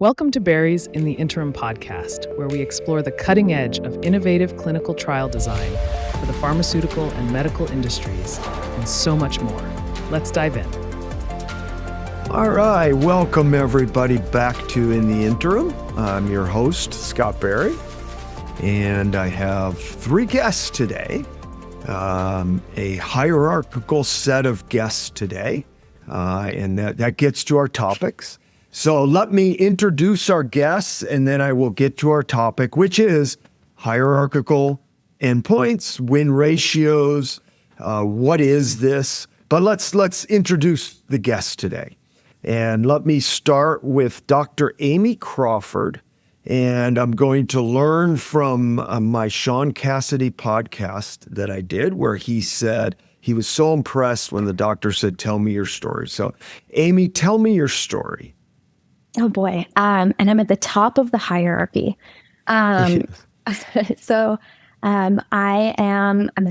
Welcome to Barry's in the Interim podcast, where we explore the cutting edge of innovative clinical trial design for the pharmaceutical and medical industries, and so much more. Let's dive in. All right, welcome everybody back to In the Interim. I'm your host, Scott Barry, and I have three guests today, a hierarchical set of guests today, and that gets to our topics. So let me introduce our guests, and then I will get to our topic, which is hierarchical endpoints, win ratios. What is this? But let's introduce the guests today. And let me start with Dr. Amy Crawford. And I'm going to learn from my Sean Cassidy podcast that I did, where he said he was so impressed when the doctor said, "Tell me your story." So, Amy, tell me your story. Oh boy. And I'm at the top of the hierarchy. I'm a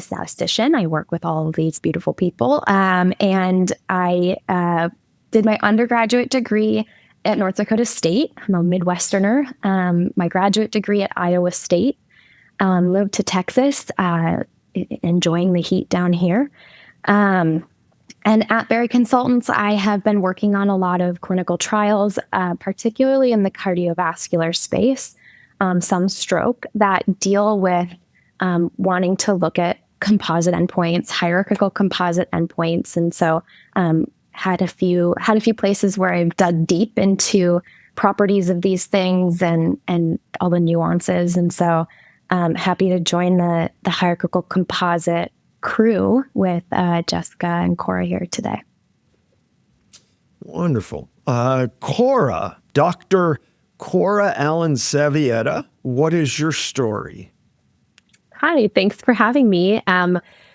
statistician. I work with all of these beautiful people. And I did my undergraduate degree at North Dakota State. I'm a Midwesterner. My graduate degree at Iowa State. Moved to Texas, enjoying the heat down here. And at Barry Consultants, I have been working on a lot of clinical trials, particularly in the cardiovascular space, some stroke, that deal with wanting to look at composite endpoints, hierarchical composite endpoints. And so had a few places where I've dug deep into properties of these things and all the nuances. And so happy to join the hierarchical composite crew with Jessica and Cora here today. Wonderful. Cora, Dr. Cora Allen-Savietta, what is your story? Hi, thanks for having me.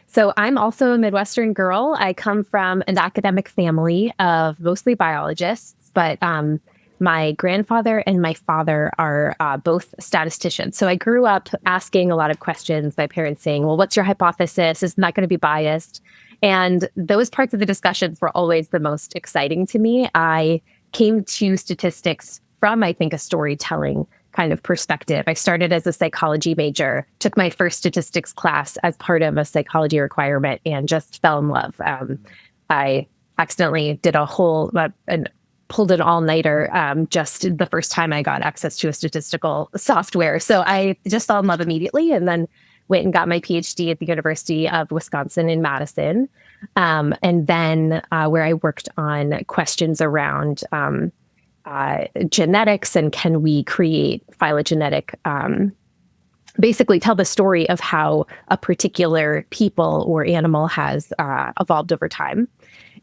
So I'm also a Midwestern girl. I come from an academic family of mostly biologists, but my grandfather and my father are both statisticians. So I grew up asking a lot of questions, my parents saying, well, what's your hypothesis? Isn't that going to be biased? And those parts of the discussions were always the most exciting to me. I came to statistics from, I think, a storytelling kind of perspective. I started as a psychology major, took my first statistics class as part of a psychology requirement, and just fell in love. I accidentally did pulled an all-nighter just the first time I got access to a statistical software. So I just fell in love immediately, and then went and got my PhD at the University of Wisconsin in Madison. And then where I worked on questions around genetics and can we create phylogenetic, basically tell the story of how a particular people or animal has evolved over time.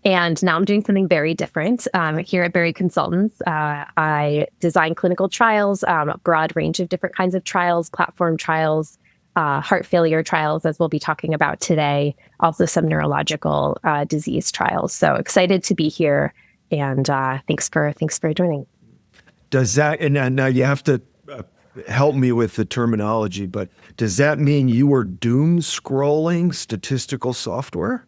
And now I'm doing something very different. Here at Barry Consultants, I design clinical trials, a broad range of different kinds of trials, platform trials, heart failure trials, as we'll be talking about today, also some neurological disease trials. So excited to be here, and thanks for joining. Does that, and now you have to help me with the terminology, but does that mean you were doom scrolling statistical software?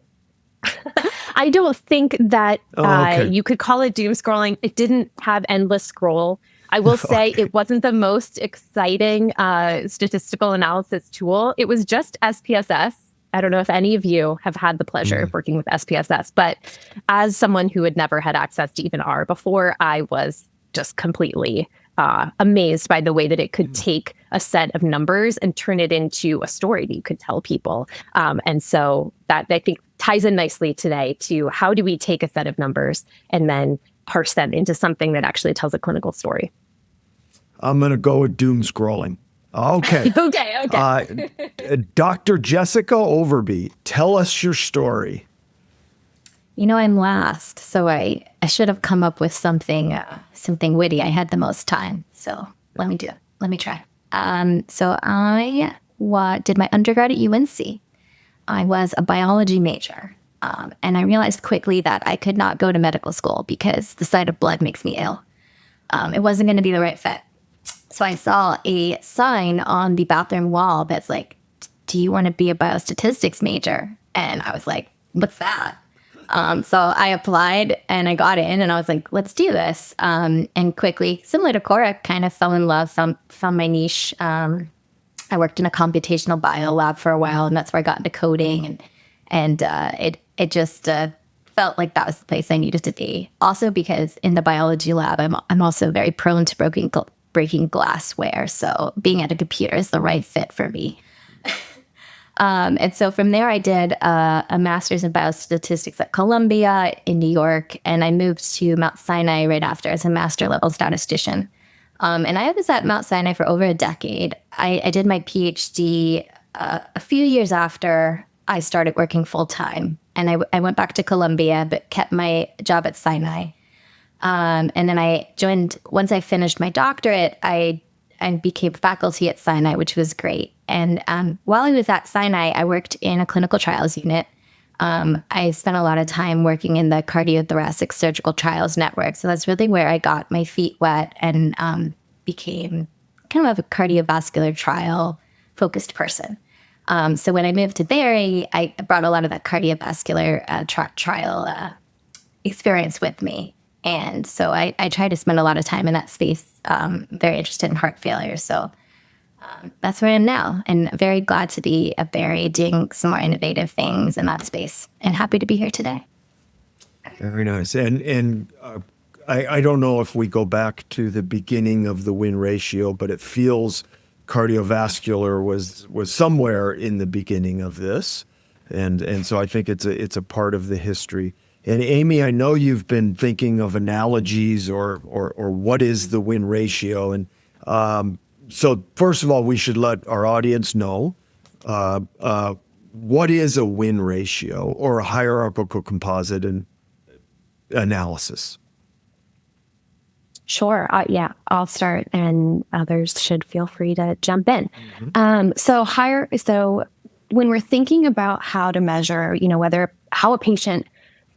I don't think that okay. You could call it doom scrolling. It didn't have endless scroll. I will say Okay. It wasn't the most exciting statistical analysis tool. It was just SPSS. I don't know if any of you have had the pleasure of working with SPSS, but as someone who had never had access to even R before, I was just completely amazed by the way that it could take a set of numbers and turn it into a story that you could tell people. And so that, I think, ties in nicely today to how do we take a set of numbers and then parse them into something that actually tells a clinical story. I'm going to go with doom scrolling. Okay. Okay. Dr. Jessica Overbey, tell us your story. You know, I'm last, so I should have come up with something witty. I had the most time, so let me try. So I did my undergrad at UNC. I was a biology major, and I realized quickly that I could not go to medical school because the sight of blood makes me ill. It wasn't going to be the right fit. So I saw a sign on the bathroom wall that's like, "Do you want to be a biostatistics major?" And I was like, "What's that?" So I applied and I got in and I was like, let's do this. And quickly, similar to Cora, kind of fell in love, found my niche. I worked in a computational bio lab for a while, and that's where I got into coding. And it just felt like that was the place I needed to be. Also because in the biology lab, I'm also very prone to breaking glassware. So being at a computer is the right fit for me. And so from there, I did a master's in biostatistics at Columbia in New York, and I moved to Mount Sinai right after as a master level statistician. And I was at Mount Sinai for over a decade. I did my PhD a few years after I started working full time, and I went back to Columbia, but kept my job at Sinai. And then I joined, once I finished my doctorate, I became faculty at Sinai, which was great. And while I was at Sinai, I worked in a clinical trials unit. I spent a lot of time working in the cardiothoracic surgical trials network. So that's really where I got my feet wet and became kind of a cardiovascular trial focused person. So when I moved to Barry, I brought a lot of that cardiovascular trial experience with me. And so I try to spend a lot of time in that space. Very interested in heart failure. So that's where I am now, and very glad to be at Barry doing some more innovative things in that space, and happy to be here today. Very nice. And I don't know if we go back to the beginning of the win ratio, but it feels cardiovascular was somewhere in the beginning of this. And so I think it's a part of the history. And Amy, I know you've been thinking of analogies or what is the win ratio. And so first of all, we should let our audience know what is a win ratio or a hierarchical composite analysis. Sure. Yeah, I'll start, and others should feel free to jump in. So when we're thinking about how to measure, how a patient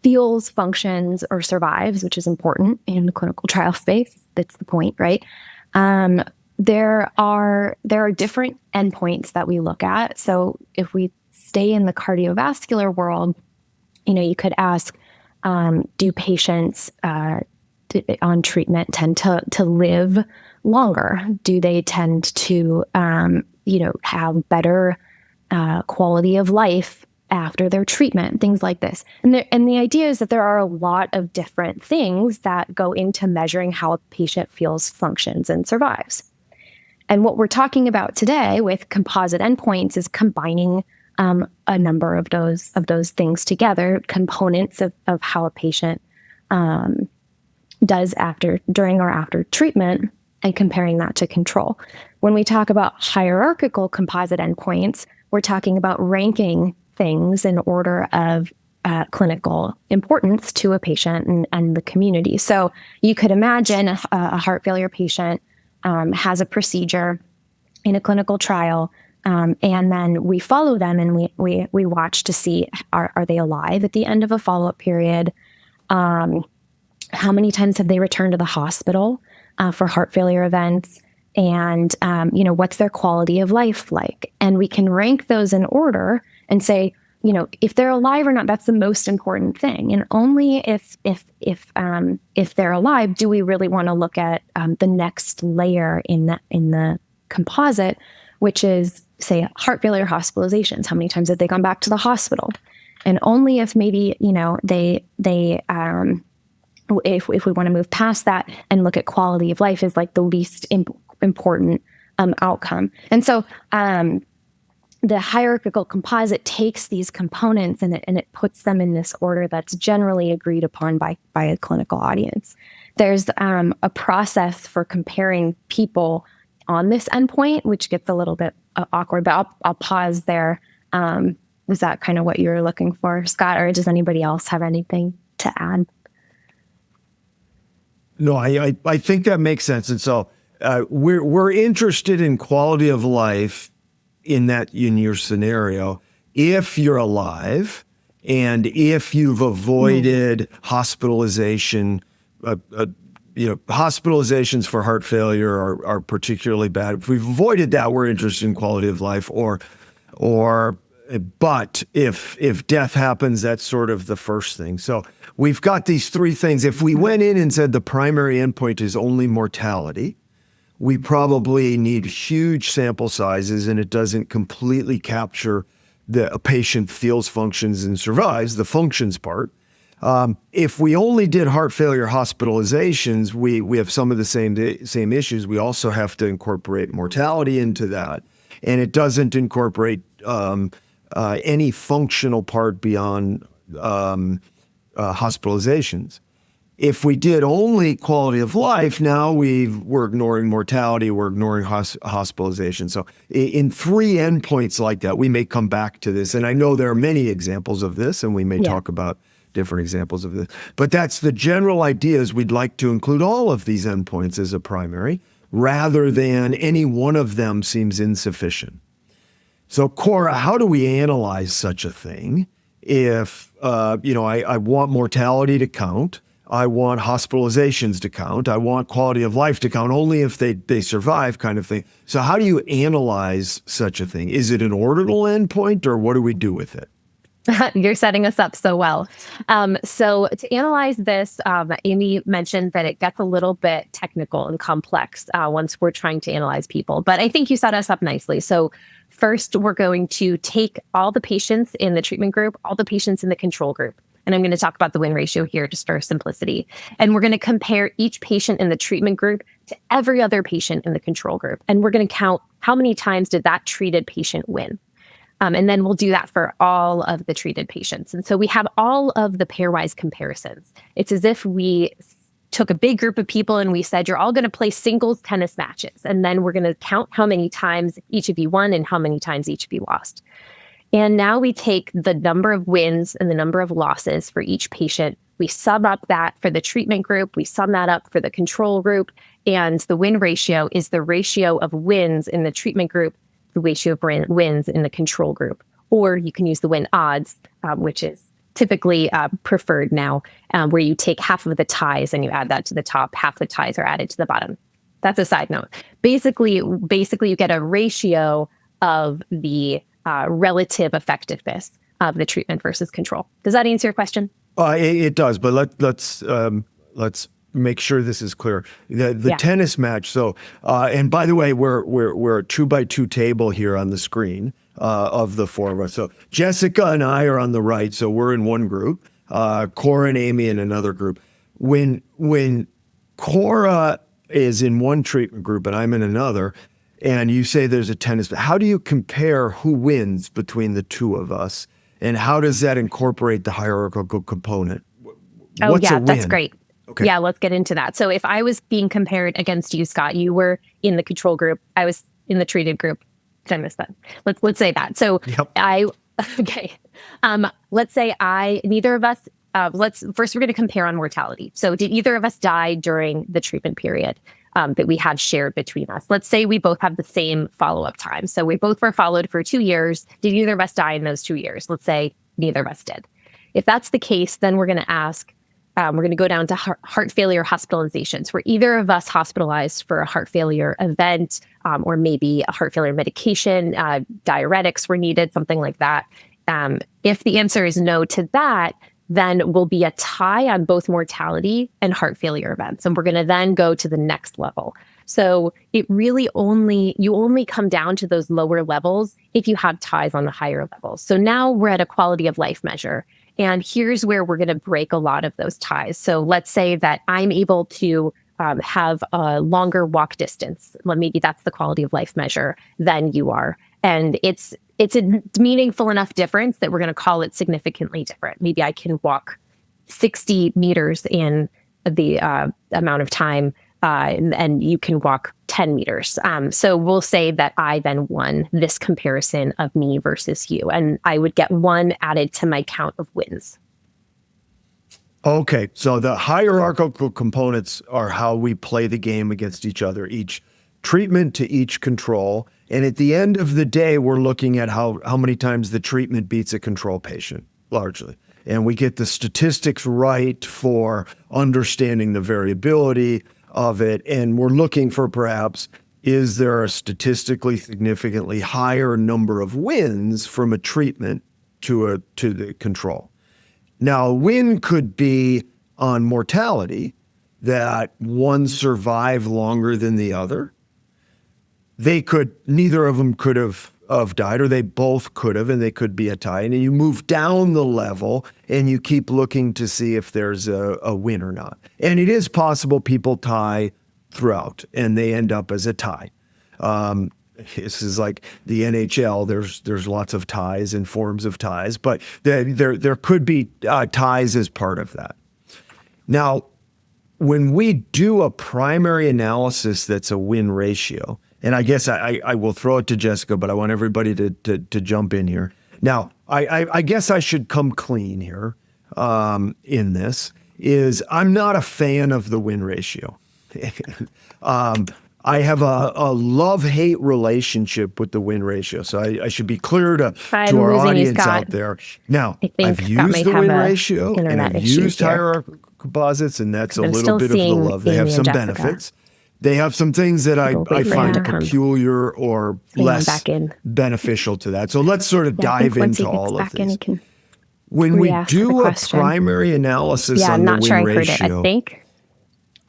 feels, functions, or survives, which is important in the clinical trial space, that's the point, right? There are different endpoints that we look at. So if we stay in the cardiovascular world, you could ask, do patients on treatment tend to live longer? Do they tend to, have better quality of life after their treatment? Things like this. And the idea is that there are a lot of different things that go into measuring how a patient feels, functions, and survives. And what we're talking about today with composite endpoints is combining a number of those things together, components of how a patient does during or after treatment, and comparing that to control. When we talk about hierarchical composite endpoints, we're talking about ranking things in order of clinical importance to a patient and the community. So you could imagine a heart failure patient has a procedure in a clinical trial, and then we follow them and we watch to see are they alive at the end of a follow-up period. How many times have they returned to the hospital for heart failure events? And, what's their quality of life like? And we can rank those in order and say, if they're alive or not, that's the most important thing. And only if they're alive, do we really want to look at the next layer in the composite, which is, say, heart failure hospitalizations. How many times have they gone back to the hospital? And only if maybe, if we want to move past that and look at quality of life is like the least important outcome. And so the hierarchical composite takes these components and it puts them in this order that's generally agreed upon by a clinical audience. There's a process for comparing people on this endpoint, which gets a little bit awkward, but I'll pause there. Is that kind of what you were looking for, Scott, or does anybody else have anything to add? No, I think that makes sense. And so we're interested in quality of life in your scenario, if you're alive and if you've avoided hospitalization. Hospitalizations for heart failure are particularly bad. If we've avoided that, we're interested in quality of life, or But if death happens, that's sort of the first thing. So we've got these three things. If we went in and said the primary endpoint is only mortality, we probably need huge sample sizes, and it doesn't completely capture a patient feels, functions, and survives, the functions part. If we only did heart failure hospitalizations, we have some of the same issues. We also have to incorporate mortality into that, and it doesn't incorporate any functional part beyond hospitalizations. If we did only quality of life, now we're ignoring mortality, we're ignoring hospitalization. So in three endpoints like that, we may come back to this. And I know there are many examples of this, and we may talk about different examples of this. But that's the general idea, is we'd like to include all of these endpoints as a primary, rather than any one of them seems insufficient. So Cora, how do we analyze such a thing if, I want mortality to count, I want hospitalizations to count, I want quality of life to count, only if they survive, kind of thing. So how do you analyze such a thing? Is it an ordinal endpoint, or what do we do with it? You're setting us up so well. So to analyze this, Amy mentioned that it gets a little bit technical and complex once we're trying to analyze people, but I think you set us up nicely. So first, we're going to take all the patients in the treatment group, all the patients in the control group, and I'm going to talk about the win ratio here just for simplicity. And we're going to compare each patient in the treatment group to every other patient in the control group. And we're going to count how many times did that treated patient win. And then we'll do that for all of the treated patients. And so we have all of the pairwise comparisons. It's as if we took a big group of people and we said, you're all going to play singles tennis matches. And then we're going to count how many times each of you won and how many times each of you lost. And now we take the number of wins and the number of losses for each patient. We sum up that for the treatment group. We sum that up for the control group. And the win ratio is the ratio of wins in the treatment group, the ratio of wins in the control group. Or you can use the win odds, which is typically preferred now, where you take half of the ties and you add that to the top, half the ties are added to the bottom. That's a side note. Basically, you get a ratio of the relative effectiveness of the treatment versus control. Does that answer your question? It does, but let's make sure this is clear. The tennis match. So, and by the way, we're a 2x2 table here on the screen of the four of us. So Jessica and I are on the right, so we're in one group. Cora and Amy in another group. When Cora is in one treatment group and I'm in another, and you say there's a tennis, how do you compare who wins between the two of us, and how does that incorporate the hierarchical component? What's a win? That's great. Okay. Yeah, let's get into that. So if I was being compared against you, Scott, you were in the control group, I was in the treated group. Did I miss that? Let's say that. So let's say neither of us, first we're going to compare on mortality. So did either of us die during the treatment period that we had shared between us? Let's say we both have the same follow-up time. So we both were followed for 2 years. Did either of us die in those 2 years? Let's say neither of us did. If that's the case, then we're going to ask, we're going to go down to heart failure hospitalizations. Were either of us hospitalized for a heart failure event, or maybe a heart failure medication, diuretics were needed, something like that? If the answer is no to that, then will be a tie on both mortality and heart failure events. And we're going to then go to the next level. So it really you only come down to those lower levels if you have ties on the higher levels. So now we're at a quality of life measure. And here's where we're going to break a lot of those ties. So let's say that I'm able to have a longer walk distance. Maybe that's the quality of life measure than you are. And it's a meaningful enough difference that we're going to call it significantly different. Maybe I can walk 60 meters in the amount of time, and you can walk 10 meters. So we'll say that I then won this comparison of me versus you, and I would get 1 added to my count of wins. Okay, so the hierarchical components are how we play the game against each other, each treatment to each control. And at the end of the day, we're looking at how many times the treatment beats a control patient, largely. And we get the statistics right for understanding the variability of it. And we're looking for perhaps is there a statistically significantly higher number of wins from a treatment to the control. Now, a win could be on mortality, that one survived longer than the other. Neither of them could have died, or they both could have, and they could be a tie. And you move down the level and you keep looking to see if there's a win or not. And it is possible people tie throughout and they end up as a tie. This is like the NHL. There's lots of ties and forms of ties, but there could be ties as part of that. Now, when we do a primary analysis that's a win ratio, and I guess I will throw it to Jessica, but I want everybody to jump in here. Now, I guess I should come clean here in this, is I'm not a fan of the win ratio. I have a love-hate relationship with the win ratio, so I should be clear to our audience out there. Now, I've used the win ratio, and I've used hierarchical composites, and that's a little bit of the love. They have some benefits. They have some things that I find peculiar or less beneficial to that. So let's sort of dive into all of these. When we do a primary analysis on the win ratio,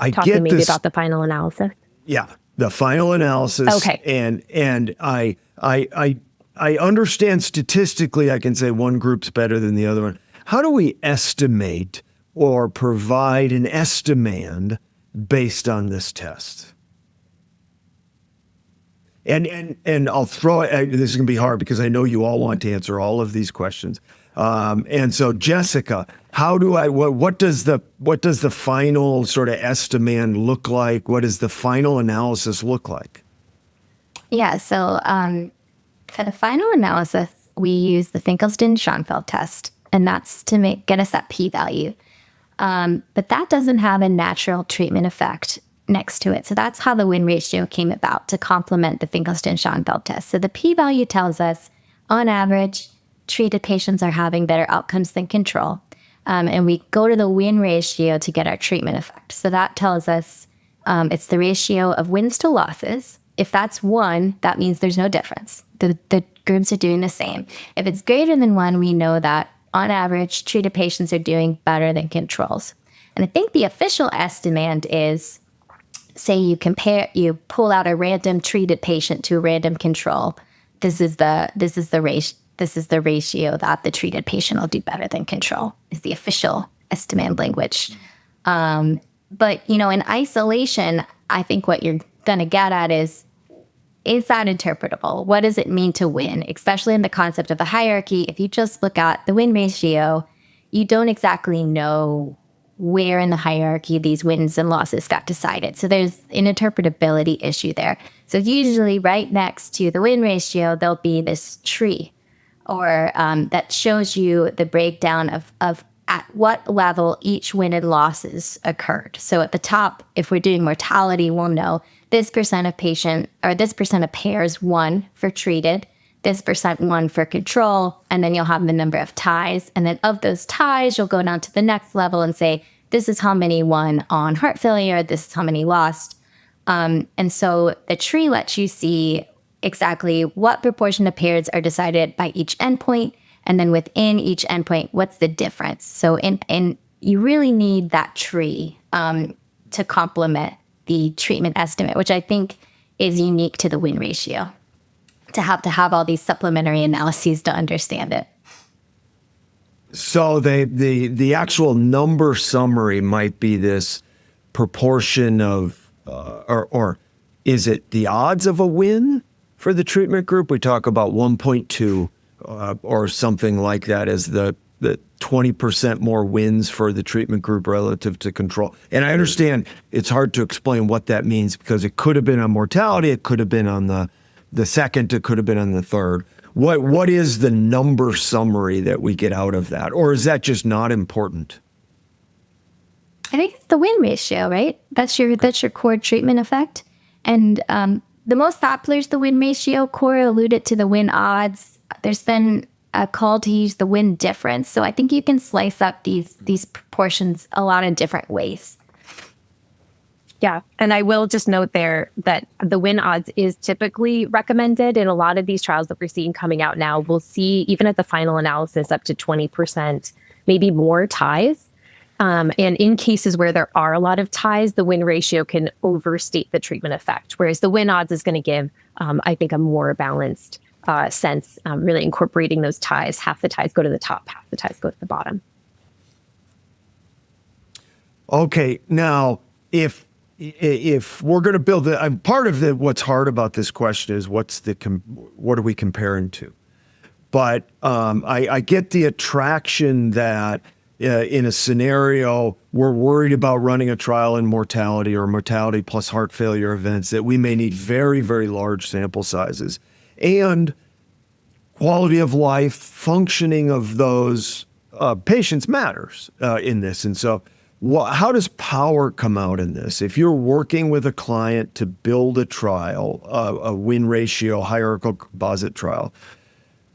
I get maybe this about the final analysis. Yeah, the final analysis. Okay. And I understand statistically I can say one group's better than the other one. How do we estimate or provide an estimand based on this test? And I'll throw it, this is going to be hard because I know you all want to answer all of these questions. And so Jessica, what does the final sort of estimand look like? What does the final analysis look like? Yeah, so for the final analysis, we use the Finkelstein-Schoenfeld test, and that's to get us that p-value. But that doesn't have a natural treatment effect next to it. So that's how the win ratio came about, to complement the Finkelstein-Schoenfeld test. So the p-value tells us, on average, treated patients are having better outcomes than control. And we go to the win ratio to get our treatment effect. So that tells us it's the ratio of wins to losses. If that's 1, that means there's no difference. The groups are doing the same. If it's greater than 1, we know that on average, treated patients are doing better than controls. And I think the official estimand is, say you pull out a random treated patient to a random control. This is the ratio that the treated patient will do better than control, is the official estimand language. But, in isolation, I think what you're going to get at is that interpretable? What does it mean to win? Especially in the concept of a hierarchy, if you just look at the win ratio, you don't exactly know where in the hierarchy these wins and losses got decided. So there's an interpretability issue there. So usually right next to the win ratio, there'll be this tree or that shows you the breakdown of at what level each win and losses occurred. So at the top, if we're doing mortality, we'll know this percent of patient or this percent of pairs won for treated, this percent won for control, and then you'll have the number of ties. And then of those ties, you'll go down to the next level and say, this is how many won on heart failure, this is how many lost. And so the tree lets you see exactly what proportion of pairs are decided by each endpoint. And then within each endpoint, what's the difference? So and you really need that tree to complement the treatment estimate, which I think is unique to the win ratio, to have all these supplementary analyses to understand it. So the actual number summary might be this proportion of, or is it the odds of a win for the treatment group? We talk about 1.2 or something like that as the 20% more wins for the treatment group relative to control. And I understand it's hard to explain what that means because it could have been on mortality, it could have been on the second, it could have been on the third. What is the number summary that we get out of that? Or is that just not important? I think it's the win ratio, right? That's your core treatment effect. And the most popular is the win ratio. Cora alluded to the win odds. There's been a call to use the win difference. So I think you can slice up these proportions a lot of different ways. Yeah. And I will just note there that the win odds is typically recommended in a lot of these trials that we're seeing coming out now. We'll see, even at the final analysis, up to 20%, maybe more ties. And in cases where there are a lot of ties, the win ratio can overstate the treatment effect, whereas the win odds is going to give, I think, a more balanced sense, really incorporating those ties. Half the ties go to the top, half the ties go to the bottom. Okay, now if we're going to build it, part of what's hard about this question is what are we comparing to? But I get the attraction that in a scenario we're worried about running a trial in mortality or mortality plus heart failure events, that we may need very, very large sample sizes, and quality of life, functioning of those patients matters in this. And so how does power come out in this? If you're working with a client to build a trial, a win ratio, hierarchical composite trial,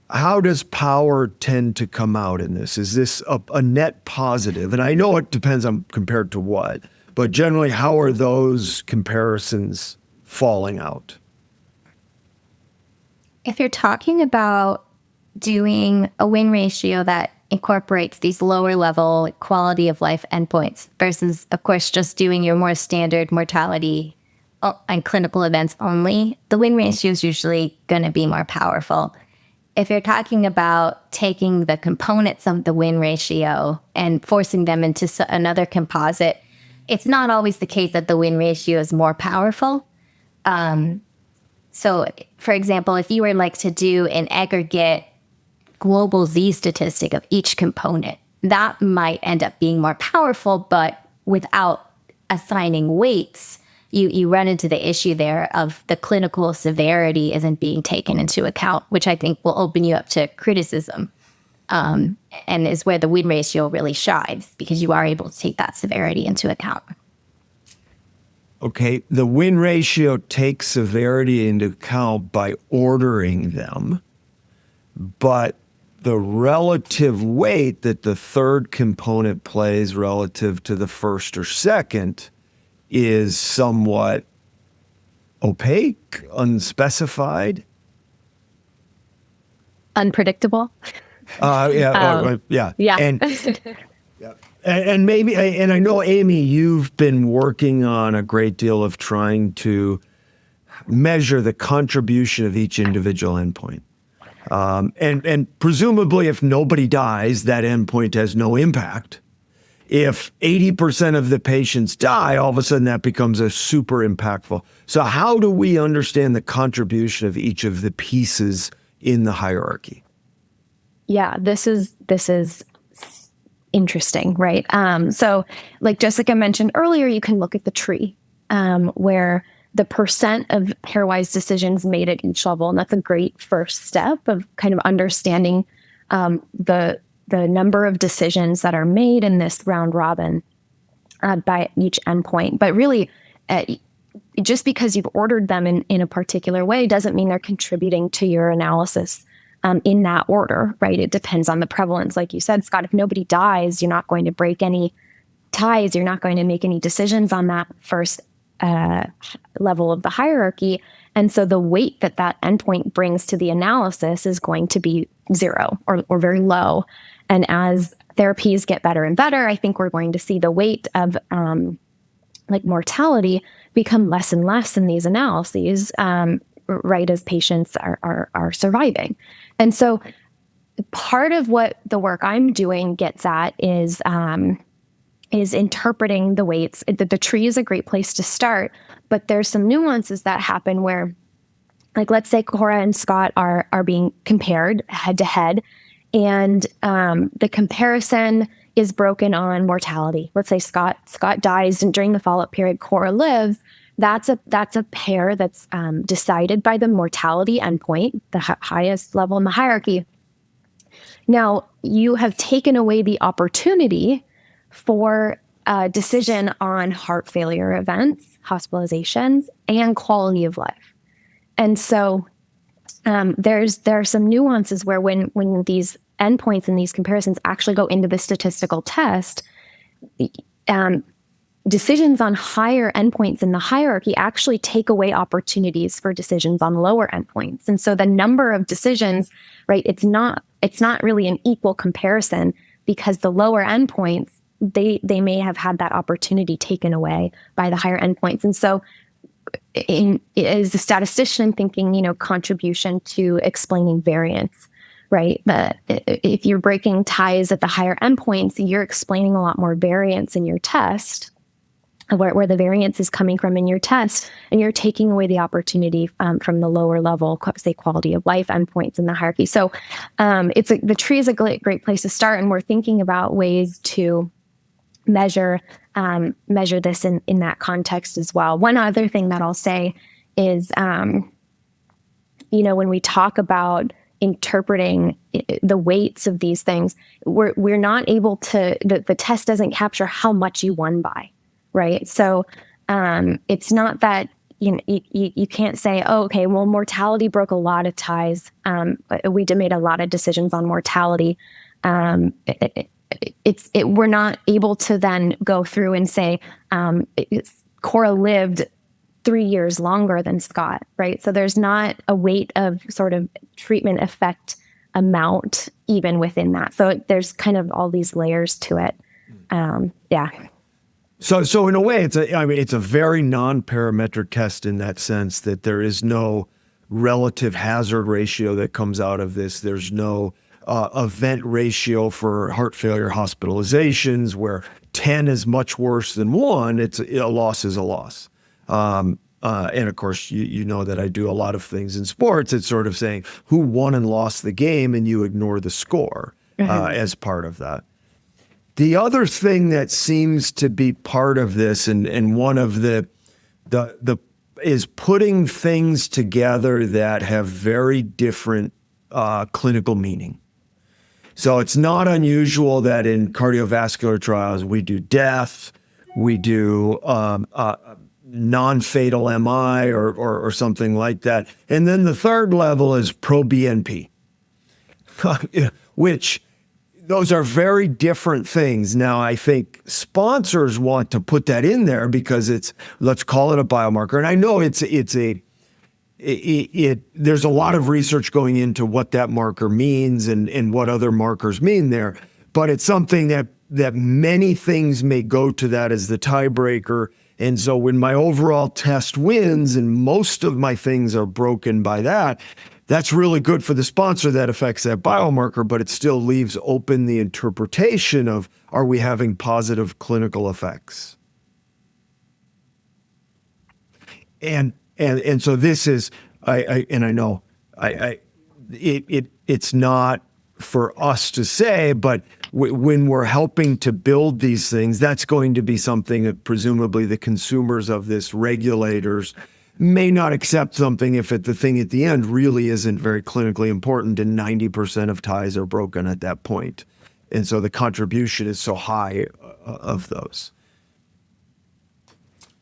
how does power tend to come out in this? Is this a net positive? And I know it depends on compared to what, but generally, how are those comparisons falling out? If you're talking about doing a win ratio that incorporates these lower level quality of life endpoints versus, of course, just doing your more standard mortality and clinical events only, the win ratio is usually going to be more powerful. If you're talking about taking the components of the win ratio and forcing them into another composite, it's not always the case that the win ratio is more powerful. So, for example, if you were like to do an aggregate global Z statistic of each component, that might end up being more powerful, but without assigning weights, you run into the issue there of the clinical severity isn't being taken into account, which I think will open you up to criticism, and is where the win ratio really shines, because you are able to take that severity into account. Okay, the win ratio takes severity into account by ordering them, but the relative weight that the third component plays relative to the first or second is somewhat opaque, unspecified. Unpredictable. Yeah. And maybe, and I know, Amy, you've been working on a great deal of trying to measure the contribution of each individual endpoint. And presumably, if nobody dies, that endpoint has no impact. If 80% of the patients die, all of a sudden that becomes a super impactful. So how do we understand the contribution of each of the pieces in the hierarchy? Yeah, this is interesting, right? So like Jessica mentioned earlier, you can look at the tree where the percent of pairwise decisions made at each level. And that's a great first step of kind of understanding the number of decisions that are made in this round robin by each endpoint. But really, just because you've ordered them in a particular way doesn't mean they're contributing to your analysis in that order, right? It depends on the prevalence. Like you said, Scott, if nobody dies, you're not going to break any ties. You're not going to make any decisions on that first level of the hierarchy. And so the weight that endpoint brings to the analysis is going to be zero or very low. And as therapies get better and better, I think we're going to see the weight of like mortality become less and less in these analyses, right, as patients are surviving. And so part of what the work I'm doing gets at is interpreting the weights. The tree is a great place to start, but there's some nuances that happen where, like, let's say Cora and Scott are being compared head to head, and the comparison is broken on mortality. Let's say Scott dies during the follow-up period, Cora lives. That's a pair that's decided by the mortality endpoint, the highest level in the hierarchy. Now, you have taken away the opportunity for a decision on heart failure events, hospitalizations, and quality of life. And so there are some nuances where when these endpoints and these comparisons actually go into the statistical test, decisions on higher endpoints in the hierarchy actually take away opportunities for decisions on lower endpoints. And so the number of decisions, right, it's not really an equal comparison, because the lower endpoints, they may have had that opportunity taken away by the higher endpoints. And so as a statistician thinking, contribution to explaining variance, right? If you're breaking ties at the higher endpoints, you're explaining a lot more variance in your test, where the variance is coming from in your test, and you're taking away the opportunity from the lower level, say, quality of life endpoints in the hierarchy. So the tree is a great place to start, and we're thinking about ways to measure this in that context as well. One other thing that I'll say is, when we talk about interpreting the weights of these things, we're not able to, the test doesn't capture how much you won by. Right. So it's not that you can't say, oh, okay, well, mortality broke a lot of ties. We made a lot of decisions on mortality. We're not able to then go through and say Cora lived 3 years longer than Scott. Right. So there's not a weight of sort of treatment effect amount even within that. So there's kind of all these layers to it. Yeah. So in a way, it's a very non-parametric test in that sense, that there is no relative hazard ratio that comes out of this. There's no event ratio for heart failure hospitalizations where 10 is much worse than 1. A loss is a loss. And of course, you know that I do a lot of things in sports. It's sort of saying who won and lost the game, and you ignore the score as part of that. The other thing that seems to be part of this, and one of the is putting things together that have very different clinical meaning. So it's not unusual that in cardiovascular trials we do death, we do non-fatal MI or something like that, and then the third level is pro-BNP, which. Those are very different things. Now, I think sponsors want to put that in there because let's call it a biomarker. And I know there's a lot of research going into what that marker means and what other markers mean there. But it's something that many things may go to that as the tiebreaker. And so when my overall test wins and most of my things are broken by that, that's really good for the sponsor that affects that biomarker, but it still leaves open the interpretation of, are we having positive clinical effects? And so this is, it's not for us to say, but when we're helping to build these things, that's going to be something that presumably the consumers of this, regulators, may not accept something if the thing at the end really isn't very clinically important and 90% of ties are broken at that point. And so the contribution is so high of those.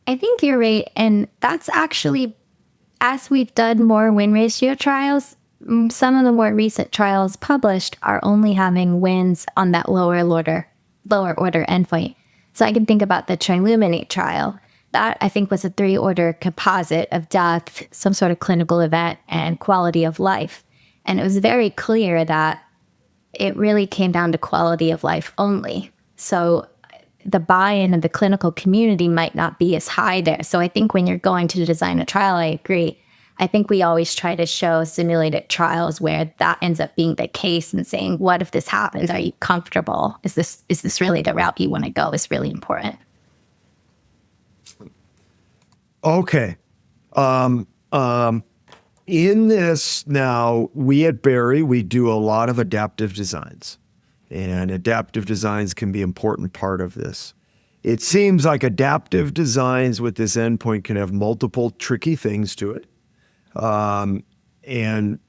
I think you're right. And that's actually, as we've done more win ratio trials, some of the more recent trials published are only having wins on that lower order endpoint. So I can think about the Triluminate trial. That, I think, was a 3-order composite of death, some sort of clinical event, and quality of life. And it was very clear that it really came down to quality of life only. So the buy-in of the clinical community might not be as high there. So I think when you're going to design a trial, I agree. I think we always try to show simulated trials where that ends up being the case and saying, what if this happens? Are you comfortable? Is this really the route you want to go is really important. Okay. In this now, we at Berry, we do a lot of adaptive designs. And adaptive designs can be an important part of this. It seems like adaptive designs with this endpoint can have multiple tricky things to it. Let me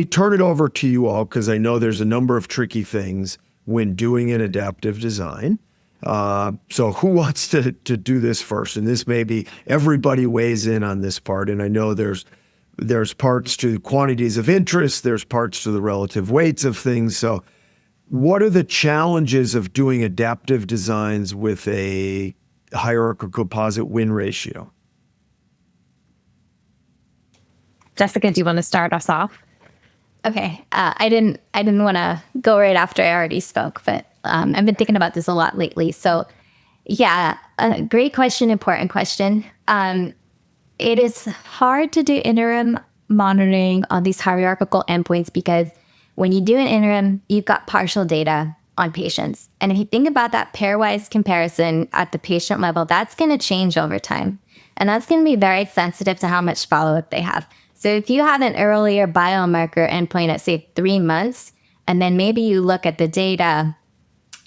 turn it over to you all because I know there's a number of tricky things when doing an adaptive design. So who wants to do this first? And this may be everybody weighs in on this part. And I know there's parts to quantities of interest. There's parts to the relative weights of things. So What are the challenges of doing adaptive designs with a hierarchical composite win ratio? Jessica, do you want to start us off? Okay. I didn't want to go right after I already spoke, but I've been thinking about this a lot lately. So yeah, great question, important question. It is hard to do interim monitoring on these hierarchical endpoints because when you do an interim, you've got partial data on patients. And if you think about that pairwise comparison at the patient level, that's going to change over time. And that's going to be very sensitive to how much follow-up they have. So if you have an earlier biomarker endpoint at, say, 3 months, and then maybe you look at the data,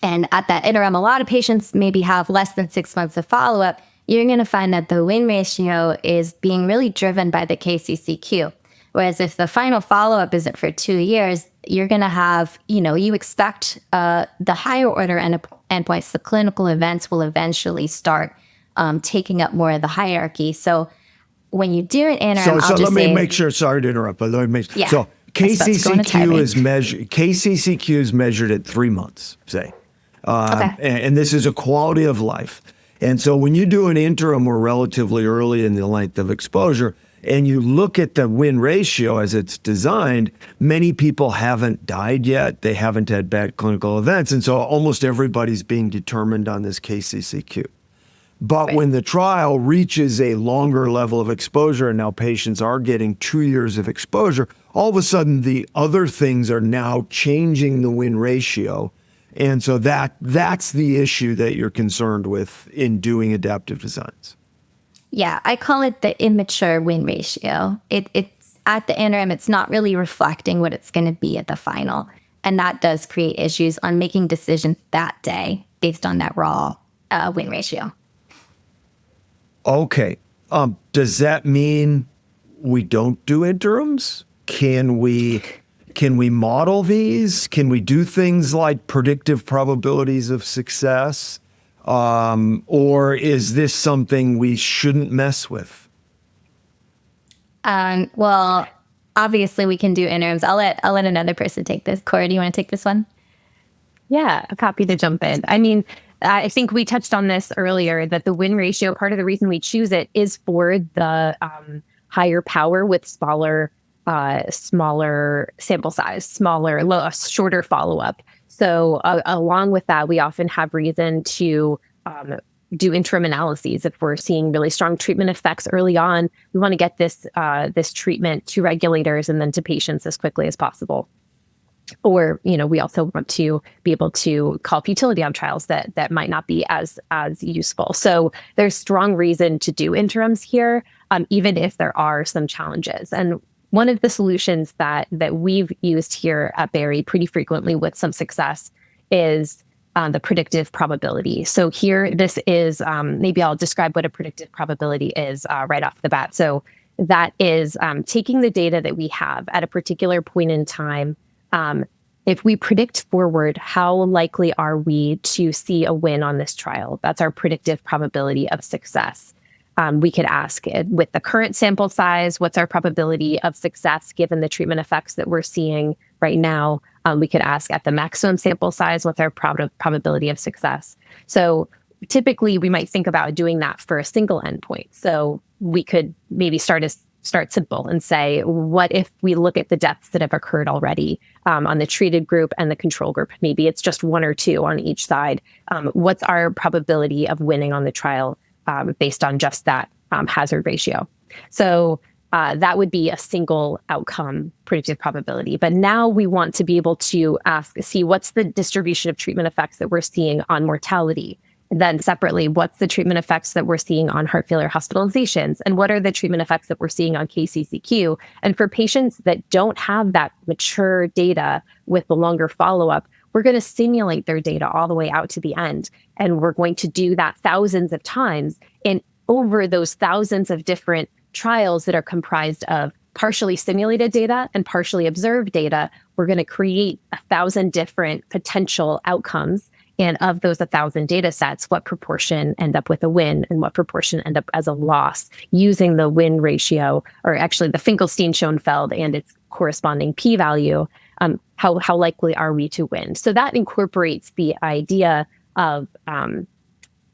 and at that interim, a lot of patients maybe have less than 6 months of follow-up, you're going to find that the win ratio is being really driven by the KCCQ. Whereas if the final follow-up isn't for 2 years, you're going to have, you expect the higher order endpoints, the clinical events will eventually start taking up more of the hierarchy. So when you do an interim, So let me make sure, sorry to interrupt, but let me make sure. Yeah. So KCCQ is measured at 3 months, say. Okay. And this is a quality of life. And so when you do an interim or relatively early in the length of exposure, and you look at the win ratio as it's designed, many people haven't died yet. They haven't had bad clinical events. And so almost everybody's being determined on this KCCQ. But when the trial reaches a longer level of exposure, and now patients are getting 2 years of exposure, all of a sudden the other things are now changing the win ratio. And so that's the issue that you're concerned with in doing adaptive designs. Yeah, I call it the immature win ratio. It's at the interim, it's not really reflecting what it's going to be at the final. And that does create issues on making decisions that day based on that raw win ratio. Okay. Does that mean we don't do interims? Can we model these? Can we do things like predictive probabilities of success? Or is this something we shouldn't mess with? Well, obviously we can do interims. I'll let another person take this. Cora, do you want to take this one? Yeah, I'm happy to jump in. I mean, I think we touched on this earlier, that the win ratio, part of the reason we choose it is for the higher power with smaller sample size, shorter follow-up. So along with that, we often have reason to do interim analyses. If we're seeing really strong treatment effects early on, we want to get this treatment to regulators and then to patients as quickly as possible. Or, we also want to be able to call futility on trials that might not be as useful. So there's strong reason to do interims here, even if there are some challenges. And one of the solutions that we've used here at Berry pretty frequently with some success is the predictive probability. So here, this is, maybe I'll describe what a predictive probability is right off the bat. So that is taking the data that we have at a particular point in time. If we predict forward, how likely are we to see a win on this trial? That's our predictive probability of success. We could ask, with the current sample size, what's our probability of success given the treatment effects that we're seeing right now? We could ask at the maximum sample size, what's our probability of success? So typically, we might think about doing that for a single endpoint. So we could maybe start simple and say, what if we look at the deaths that have occurred already on the treated group and the control group? Maybe it's just 1 or 2 on each side. What's our probability of winning on the trial based on just that hazard ratio? So that would be a single outcome predictive probability. But now we want to be able to see what's the distribution of treatment effects that we're seeing on mortality. And then separately, what's the treatment effects that we're seeing on heart failure hospitalizations? And what are the treatment effects that we're seeing on KCCQ? And for patients that don't have that mature data with the longer follow-up, we're going to simulate their data all the way out to the end. And we're going to do that thousands of times. And over those thousands of different trials that are comprised of partially simulated data and partially observed data, we're going to create 1,000 different potential outcomes. And of those 1,000 data sets, what proportion end up with a win and what proportion end up as a loss using the win ratio, or actually the Finkelstein-Schoenfeld and its corresponding p-value how likely are we to win? So that incorporates the idea of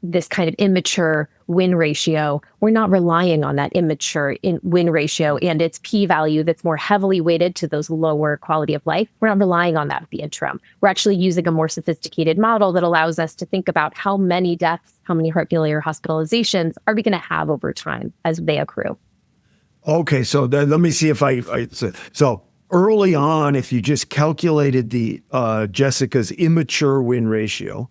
this kind of immature win ratio. We're not relying on that immature win ratio and its p-value that's more heavily weighted to those lower quality of life. We're not relying on that at the interim. We're actually using a more sophisticated model that allows us to think about how many deaths, how many heart failure hospitalizations are we going to have over time as they accrue. Okay, so then let me see if so early on, if you just calculated the Jessica's immature win ratio,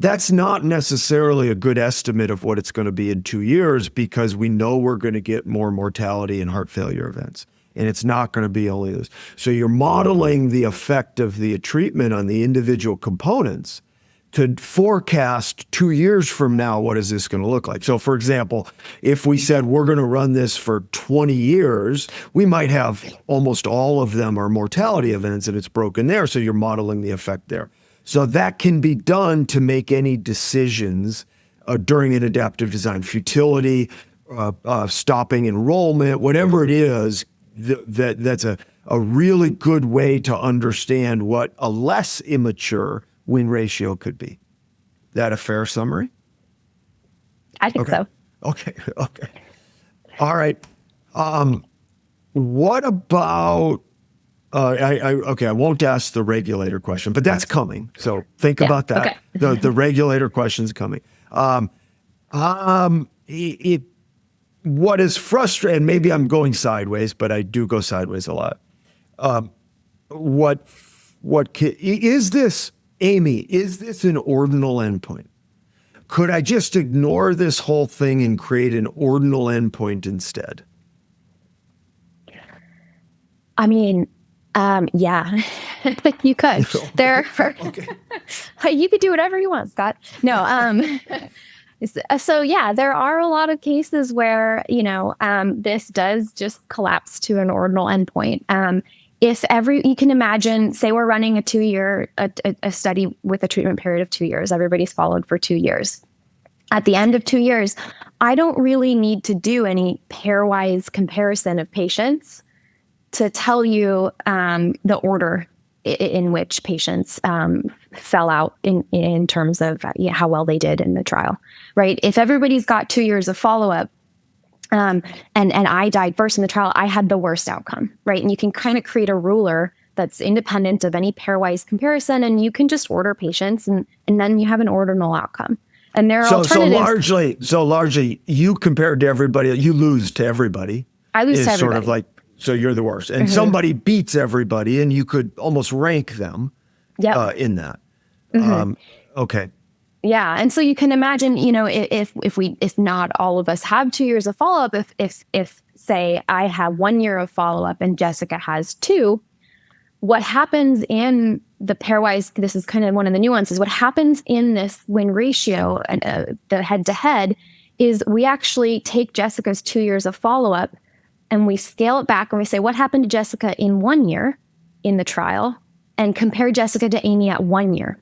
that's not necessarily a good estimate of what it's going to be in 2 years, because we know we're going to get more mortality and heart failure events. And it's not going to be only this. So you're modeling the effect of the treatment on the individual components to forecast 2 years from now, what is this going to look like? So for example, if we said we're going to run this for 20 years, we might have almost all of them are mortality events and it's broken there. So you're modeling the effect there. So that can be done to make any decisions during an adaptive design, futility, stopping enrollment, whatever it is. That's a really good way to understand what a less immature win ratio could be. That a fair summary? I think so. Okay. All right. What about? I won't ask the regulator question, but that's coming. So think about that. Okay. The regulator question's coming. What is frustrating? Maybe I'm going sideways, but I do go sideways a lot. Is this, Amy? Is this an ordinal endpoint? Could I just ignore this whole thing and create an ordinal endpoint instead? I mean, yeah, you could. You could do whatever you want, Scott. No, so yeah, there are a lot of cases where, this does just collapse to an ordinal endpoint. You can imagine, say we're running a 2-year a study with a treatment period of 2 years. Everybody's followed for 2 years. At the end of 2 years, I don't really need to do any pairwise comparison of patients to tell you the order in which patients fell out in terms of how well they did in the trial, right? If everybody's got 2 years of follow-up and I died first in the trial, I had the worst outcome, right? And you can kind of create a ruler that's independent of any pairwise comparison, and you can just order patients, and then you have an ordinal outcome. And there are alternatives. So largely, you compared to everybody, you lose to everybody. I lose to everybody. Sort of like, so you're the worst. And somebody beats everybody, and you could almost rank them in that. Okay. Yeah. And so you can imagine, if not all of us have 2 years of follow-up, if say I have 1 year of follow-up and Jessica has 2, what happens in the pairwise, this is kind of one of the nuances, what happens in this win ratio, the head-to-head, is we actually take Jessica's 2 years of follow-up and we scale it back and we say, what happened to Jessica in 1 year in the trial, and compare Jessica to Amy at 1 year,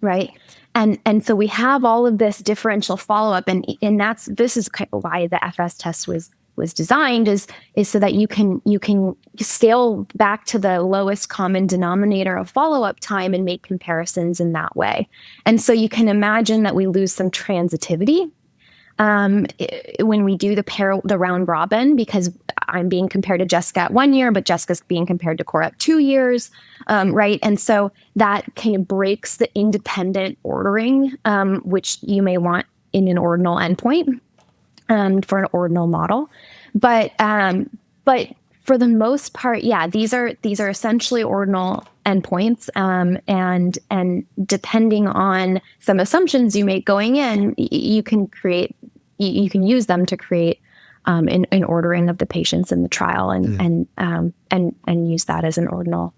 right? And so we have all of this differential follow-up, and this is kind of why the FS test was designed, is so that you can scale back to the lowest common denominator of follow-up time and make comparisons in that way. And so you can imagine that we lose some transitivity when we do the round robin, because I'm being compared to Jessica at 1 year, but Jessica's being compared to Cora at 2 years, right? And so that kind of breaks the independent ordering, which you may want in an ordinal endpoint for an ordinal model. But for the most part, yeah, these are essentially ordinal endpoints, and depending on some assumptions you make going in, you can use them to create an ordering of the patients in the trial, and use that as an ordinal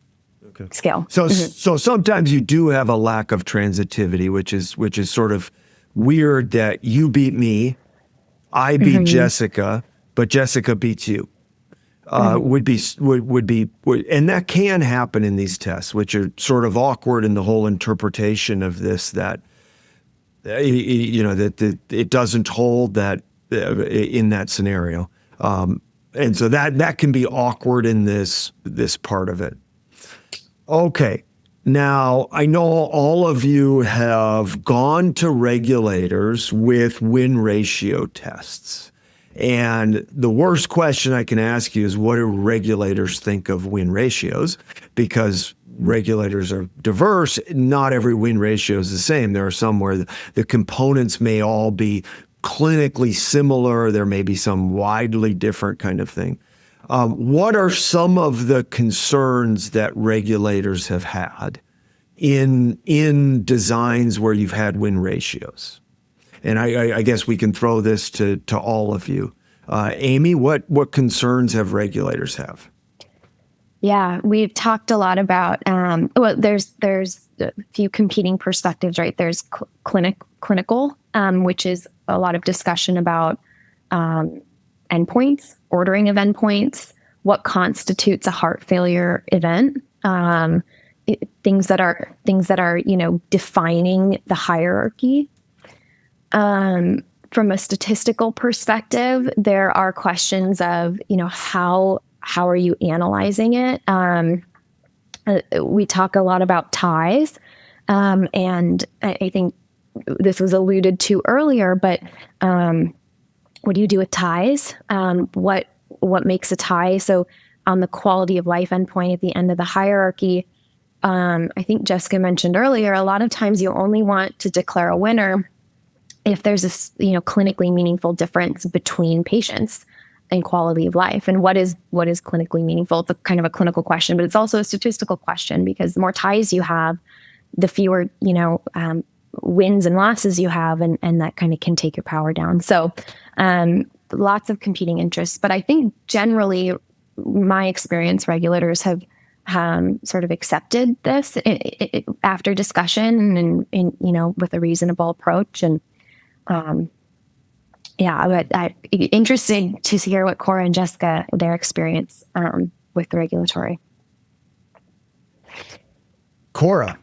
scale. So sometimes you do have a lack of transitivity, which is sort of weird that you beat me, I beat Jessica, but Jessica beats you. Would be, and that can happen in these tests, which are sort of awkward in the whole interpretation of this, that that it doesn't hold that in that scenario, and so that can be awkward in this part of it. Okay. Now, I know all of you have gone to regulators with win ratio tests. And the worst question I can ask you is, what do regulators think of win ratios? Because regulators are diverse. Not every win ratio is the same. There are some where the components may all be clinically similar. There may be some widely different kind of thing. What are some of the concerns that regulators have had in designs where you've had win ratios? And I guess we can throw this to all of you. Amy, what concerns have regulators have? Yeah, we've talked a lot about, well, there's a few competing perspectives, right? There's clinical, which is a lot of discussion about endpoints, ordering of endpoints, what constitutes a heart failure event, things that are, defining the hierarchy. From a statistical perspective, there are questions of, how are you analyzing it? We talk a lot about ties, and I think this was alluded to earlier, but what do you do with ties? What makes a tie? So on the quality of life endpoint at the end of the hierarchy, I think Jessica mentioned earlier, a lot of times you only want to declare a winner if there's a clinically meaningful difference between patients and quality of life. And what is clinically meaningful? It's a kind of a clinical question, but it's also a statistical question, because the more ties you have, the fewer wins and losses you have, and that kind of can take your power down. So lots of competing interests. But I think generally, my experience, regulators have sort of accepted this after discussion and with a reasonable approach. And interesting to hear what Cora and Jessica, their experience with the regulatory. Cora.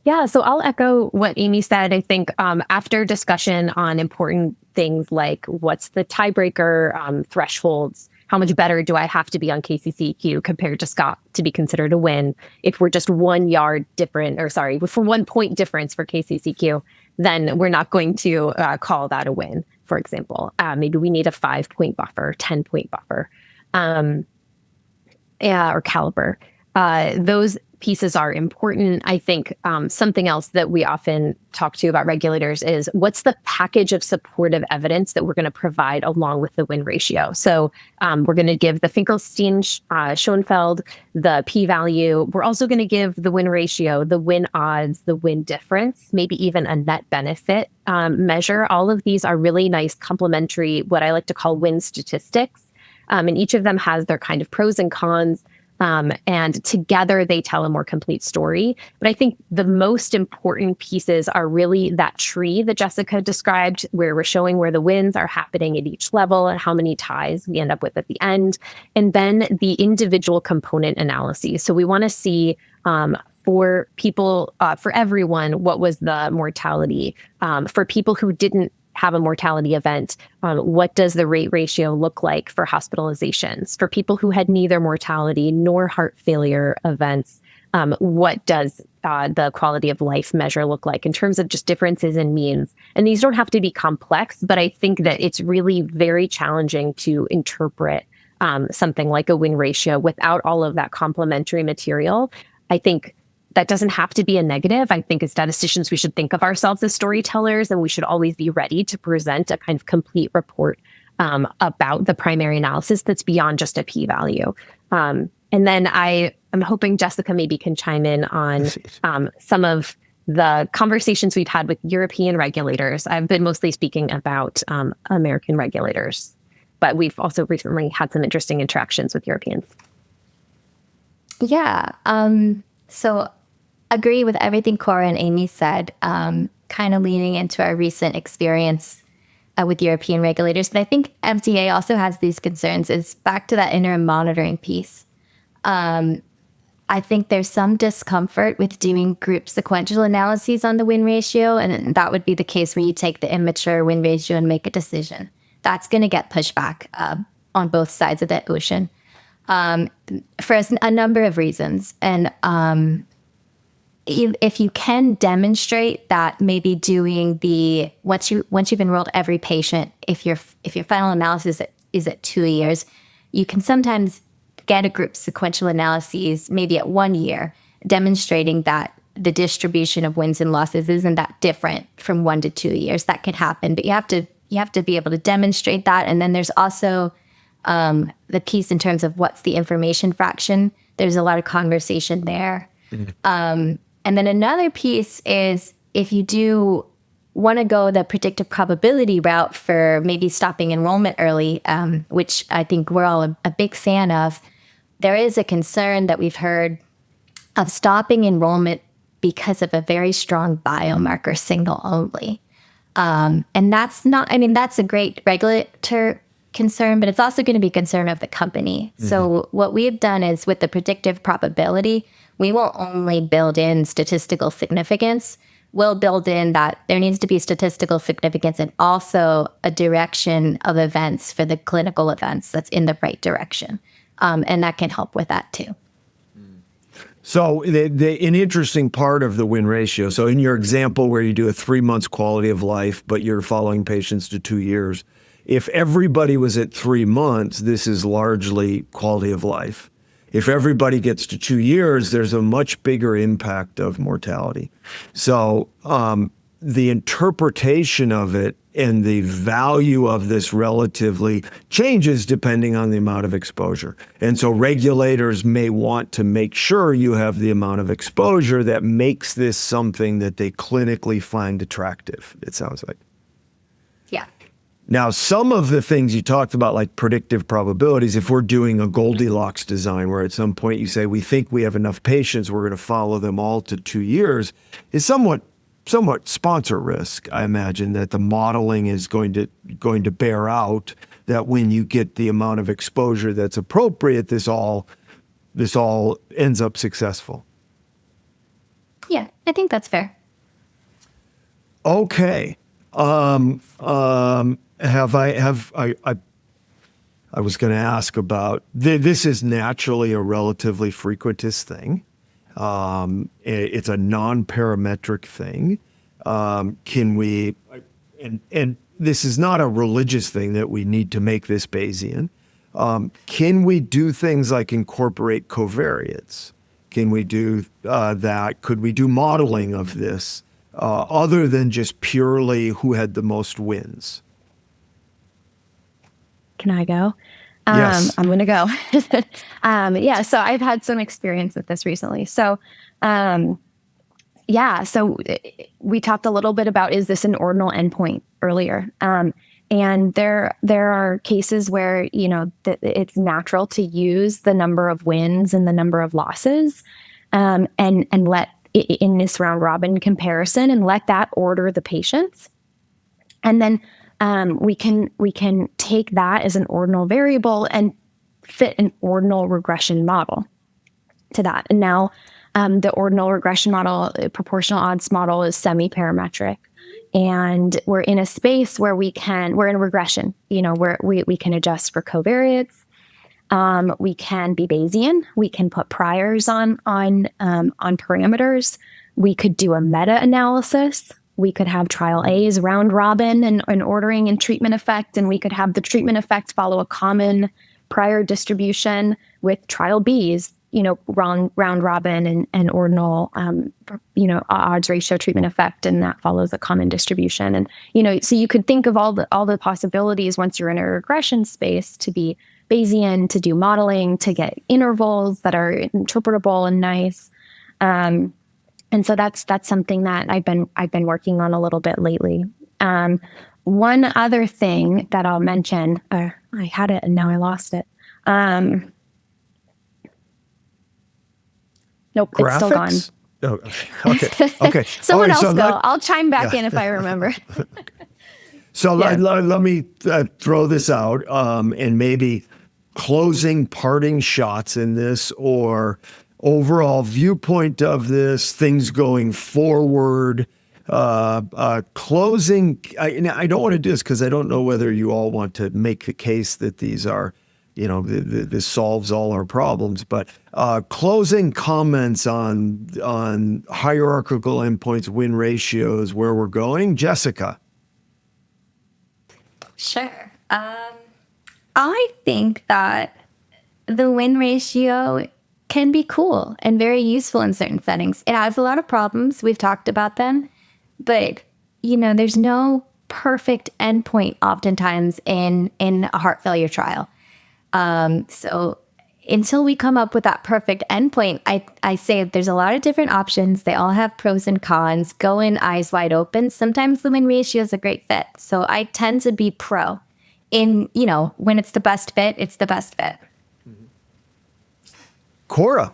Yeah, so I'll echo what Amy said. I think after discussion on important things like what's the tiebreaker thresholds, how much better do I have to be on KCCQ compared to Scott to be considered a win? If we're just 1 yard different, for 1 point difference for KCCQ, then we're not going to call that a win, for example. Maybe we need a 5-point buffer, 10-point buffer, or caliber. Those pieces are important. I think something else that we often talk to about regulators is what's the package of supportive evidence that we're going to provide along with the win ratio. So we're going to give the Finkelstein-Schoenfeld, the p-value. We're also going to give the win ratio, the win odds, the win difference, maybe even a net benefit measure. All of these are really nice complementary, what I like to call win statistics. And each of them has their kind of pros and cons. And together they tell a more complete story. But I think the most important pieces are really that tree that Jessica described, where we're showing where the wins are happening at each level and how many ties we end up with at the end. And then the individual component analyses. So we want to see for people, for everyone, what was the mortality? For people who didn't have a mortality event, what does the rate ratio look like for hospitalizations? For people who had neither mortality nor heart failure events, what does the quality of life measure look like in terms of just differences in means? And these don't have to be complex, but I think that it's really very challenging to interpret something like a win ratio without all of that complementary material. I think that doesn't have to be a negative. I think as statisticians, we should think of ourselves as storytellers, and we should always be ready to present a kind of complete report about the primary analysis that's beyond just a p-value. And then I am hoping Jessica maybe can chime in on some of the conversations we've had with European regulators. I've been mostly speaking about American regulators, but we've also recently had some interesting interactions with Europeans. Yeah. So agree with everything Cora and Amy said, kind of leaning into our recent experience with European regulators. And I think FDA also has these concerns. Is back to that interim monitoring piece. I think there's some discomfort with doing group sequential analyses on the win ratio. And that would be the case where you take the immature win ratio and make a decision. That's going to get pushback on both sides of the ocean. for a number of reasons. And if you can demonstrate that maybe doing once you've enrolled every patient, if your final analysis is at 2 years, you can sometimes get a group sequential analyses maybe at 1 year, demonstrating that the distribution of wins and losses isn't that different from 1 to 2 years. That can happen, but you have to be able to demonstrate that. And then there's also the piece in terms of what's the information fraction. There's a lot of conversation there. Mm-hmm. And then another piece is if you do want to go the predictive probability route for maybe stopping enrollment early, which I think we're all a big fan of, there is a concern that we've heard of stopping enrollment because of a very strong biomarker signal only. And that's a great regulator concern, but it's also going to be a concern of the company. Mm-hmm. So what we've done is with the predictive probability, we won't only build in statistical significance, we'll build in that there needs to be statistical significance and also a direction of events for the clinical events that's in the right direction. And that can help with that too. So an interesting part of the win ratio, so in your example where you do a 3 months quality of life, but you're following patients to 2 years, if everybody was at 3 months, this is largely quality of life. If everybody gets to 2 years, there's a much bigger impact of mortality. So the interpretation of it and the value of this relatively changes depending on the amount of exposure. And so regulators may want to make sure you have the amount of exposure that makes this something that they clinically find attractive, it sounds like. Yeah. Now, some of the things you talked about, like predictive probabilities, if we're doing a Goldilocks design where at some point you say, we think we have enough patients, we're going to follow them all to 2 years, is somewhat sponsor risk. I imagine that the modeling is going to bear out that when you get the amount of exposure that's appropriate, this all ends up successful. Yeah, I think that's fair. Okay. I was going to ask about, this is naturally a relatively frequentist thing. It's a non-parametric thing. Can we, and this is not a religious thing that we need to make this Bayesian. Can we do things like incorporate covariates? Can we do that? Could we do modeling of this other than just purely who had the most wins? Can I go? Yes. I'm going to go. So I've had some experience with this recently. So we talked a little bit about, is this an ordinal endpoint earlier? And there are cases where, it's natural to use the number of wins and the number of losses, and let in this round robin comparison and let that order the patients. And then we can take that as an ordinal variable and fit an ordinal regression model to that. And now the ordinal regression model, proportional odds model, is semi-parametric. And we're in a space where we're in a regression, where we can adjust for covariates. We can be Bayesian. We can put priors on parameters. We could do a meta-analysis. We could have trial A's round robin and ordering and treatment effect, and we could have the treatment effect follow a common prior distribution with trial B's, round robin and ordinal, odds ratio treatment effect, and that follows a common distribution. And, so you could think of all the possibilities once you're in a regression space to be Bayesian, to do modeling, to get intervals that are interpretable and nice. And so that's something that I've been working on a little bit lately. One other thing that I'll mention, I had it and now I lost it. Nope, graphics? It's still gone. Oh, okay. Someone else go. I'll chime back in if I remember. So let me throw this out, and maybe closing parting shots in this, or overall viewpoint of this, things going forward, closing. I don't want to do this because I don't know whether you all want to make the case that these are this solves all our problems. But closing comments on hierarchical endpoints, win ratios, where we're going, Jessica. Sure. I think that the win ratio can be cool and very useful in certain settings. It has a lot of problems. We've talked about them, but there's no perfect endpoint oftentimes in a heart failure trial. So until we come up with that perfect endpoint, I say there's a lot of different options. They all have pros and cons. Go in eyes wide open. Sometimes the win ratio is a great fit. So I tend to be pro in, when it's the best fit, it's the best fit. Cora.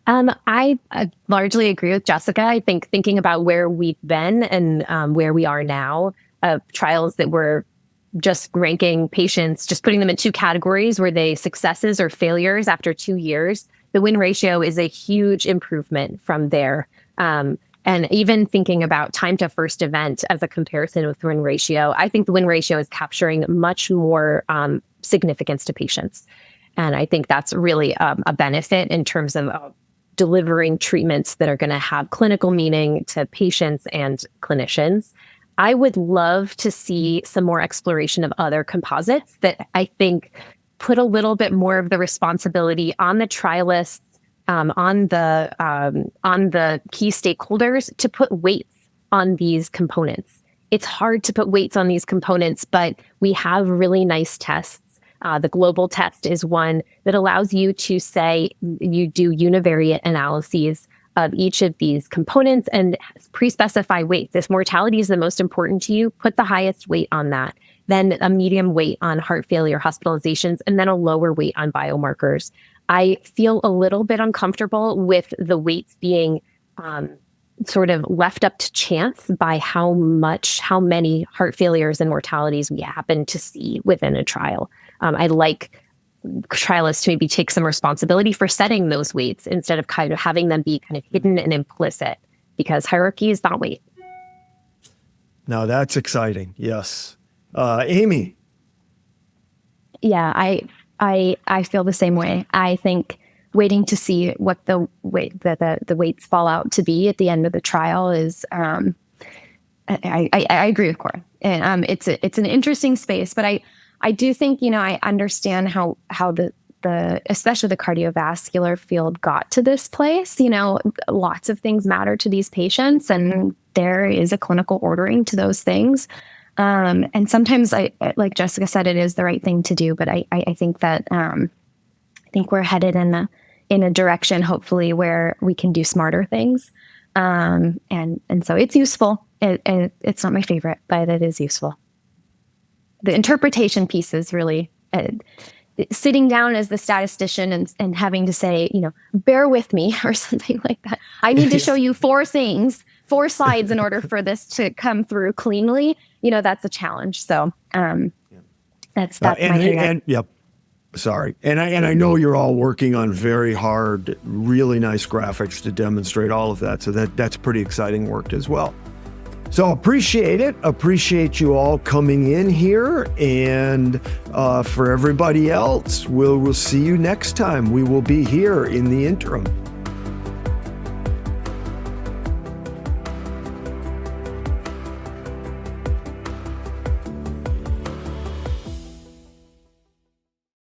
I largely agree with Jessica. I think thinking about where we've been and where we are now, trials that were just ranking patients, just putting them in two categories, were they successes or failures after 2 years, the win ratio is a huge improvement from there. And even thinking about time to first event as a comparison with win ratio, I think the win ratio is capturing much more significance to patients. And I think that's really a benefit in terms of delivering treatments that are going to have clinical meaning to patients and clinicians. I would love to see some more exploration of other composites that I think put a little bit more of the responsibility on the trialists, on the key stakeholders to put weights on these components. It's hard to put weights on these components, but we have really nice tests. The global test is one that allows you to say you do univariate analyses of each of these components and pre-specify weights. If mortality is the most important to you, put the highest weight on that, then a medium weight on heart failure hospitalizations, and then a lower weight on biomarkers. I feel a little bit uncomfortable with the weights being sort of left up to chance by how many heart failures and mortalities we happen to see within a trial. I'd like trialists to maybe take some responsibility for setting those weights instead of kind of having them be kind of hidden and implicit, because hierarchy is not weight. Now that's exciting. Yes. Amy. Yeah, I feel the same way. I think waiting to see what the weights fall out to be at the end of the trial is I agree with Cora. And it's an interesting space, but I do think, I understand how the especially the cardiovascular field got to this place. Lots of things matter to these patients, and there is a clinical ordering to those things. And sometimes, like Jessica said, it is the right thing to do. But I think that I think we're headed in a direction, hopefully, where we can do smarter things. And so it's useful. It's not my favorite, but it is useful. The interpretation piece is really sitting down as the statistician and having to say, bear with me or something like that. I need to show you 4 slides in order for this to come through cleanly. That's a challenge. So that's my thing. Yep. Sorry. And I know you're all working on very hard, really nice graphics to demonstrate all of that. So that's pretty exciting work as well. So appreciate it. Appreciate you all coming in here. And for everybody else, we'll see you next time. We will be here in the interim.